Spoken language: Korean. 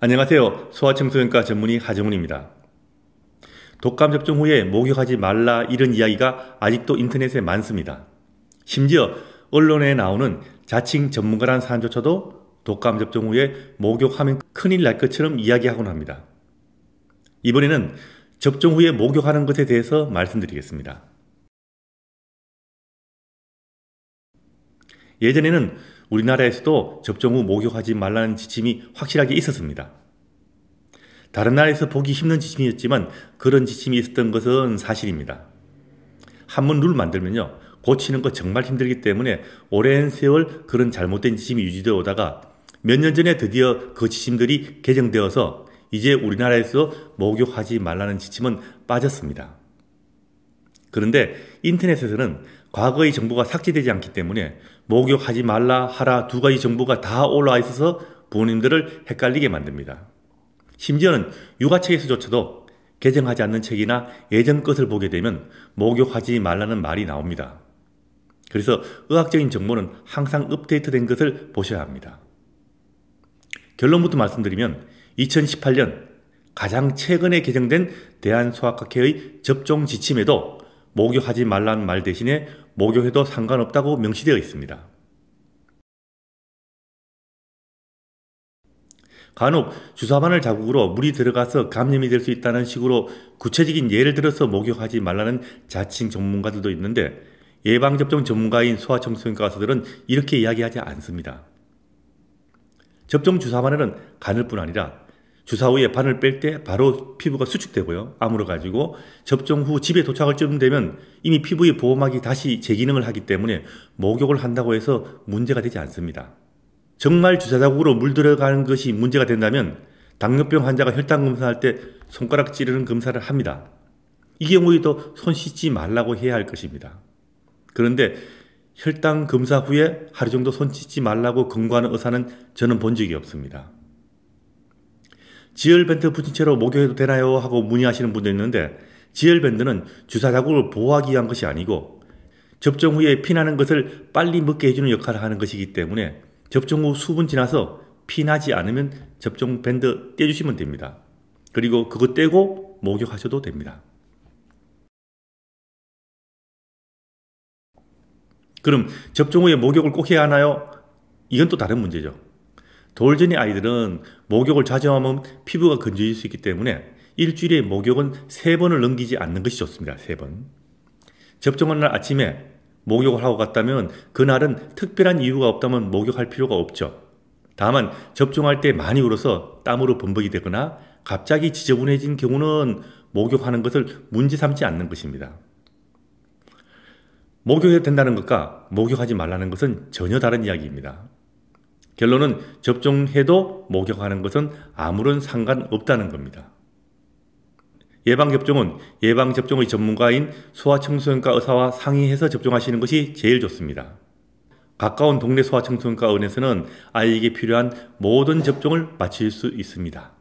안녕하세요. 소아청소년과 전문의 하정훈입니다. 독감 접종 후에 목욕하지 말라 이런 이야기가 아직도 인터넷에 많습니다. 심지어 언론에 나오는 자칭 전문가라는 사람조차도 독감 접종 후에 목욕하면 큰일 날 것처럼 이야기하곤 합니다. 이번에는 접종 후에 목욕하는 것에 대해서 말씀드리겠습니다. 예전에는 우리나라에서도 접종 후 목욕하지 말라는 지침이 확실하게 있었습니다. 다른 나라에서 보기 힘든 지침이었지만 그런 지침이 있었던 것은 사실입니다. 한번 룰 만들면요, 고치는 거 정말 힘들기 때문에 오랜 세월 그런 잘못된 지침이 유지되어 오다가 몇 년 전에 드디어 그 지침들이 개정되어서 이제 우리나라에서 목욕하지 말라는 지침은 빠졌습니다. 그런데 인터넷에서는 과거의 정보가 삭제되지 않기 때문에 목욕하지 말라 하라 두 가지 정보가 다 올라와 있어서 부모님들을 헷갈리게 만듭니다. 심지어는 육아책에서조차도 개정하지 않는 책이나 예전 것을 보게 되면 목욕하지 말라는 말이 나옵니다. 그래서 의학적인 정보는 항상 업데이트된 것을 보셔야 합니다. 결론부터 말씀드리면 2018년 가장 최근에 개정된 대한소아과회의 접종 지침에도 목욕하지 말라는 말 대신에 목욕해도 상관없다고 명시되어 있습니다. 간혹 주사바늘 자국으로 물이 들어가서 감염이 될 수 있다는 식으로 구체적인 예를 들어서 목욕하지 말라는 자칭 전문가들도 있는데 예방접종 전문가인 소아청소년과 의사들은 이렇게 이야기하지 않습니다. 접종 주사바늘은 가늘 뿐 아니라 주사 후에 바늘 뺄 때 바로 피부가 수축되고요. 아물어가지고 접종 후 집에 도착할 쯤 되면 이미 피부의 보호막이 다시 재기능을 하기 때문에 목욕을 한다고 해서 문제가 되지 않습니다. 정말 주사 자국으로 물 들어가는 것이 문제가 된다면 당뇨병 환자가 혈당 검사할 때 손가락 찌르는 검사를 합니다. 이 경우에도 손 씻지 말라고 해야 할 것입니다. 그런데 혈당 검사 후에 하루 정도 손 씻지 말라고 권고하는 의사는 저는 본 적이 없습니다. 지혈밴드 붙인 채로 목욕해도 되나요? 하고 문의하시는 분도 있는데 지혈밴드는 주사 자국을 보호하기 위한 것이 아니고 접종 후에 피나는 것을 빨리 먹게 해주는 역할을 하는 것이기 때문에 접종 후 수분 지나서 피나지 않으면 접종 밴드 떼주시면 됩니다. 그리고 그거 떼고 목욕하셔도 됩니다. 그럼 접종 후에 목욕을 꼭 해야 하나요? 이건 또 다른 문제죠. 돌전이 아이들은 목욕을 자주 하면 피부가 건조해질 수 있기 때문에 일주일에 목욕은 3번을 넘기지 않는 것이 좋습니다. 3번. 접종한 날 아침에 목욕을 하고 갔다면 그날은 특별한 이유가 없다면 목욕할 필요가 없죠. 다만 접종할 때 많이 울어서 땀으로 범벅이 되거나 갑자기 지저분해진 경우는 목욕하는 것을 문제 삼지 않는 것입니다. 목욕해도 된다는 것과 목욕하지 말라는 것은 전혀 다른 이야기입니다. 결론은 접종해도 목욕하는 것은 아무런 상관없다는 겁니다. 예방접종은 예방접종의 전문가인 소아청소년과 의사와 상의해서 접종하시는 것이 제일 좋습니다. 가까운 동네 소아청소년과 의원에서는 아이에게 필요한 모든 접종을 마칠 수 있습니다.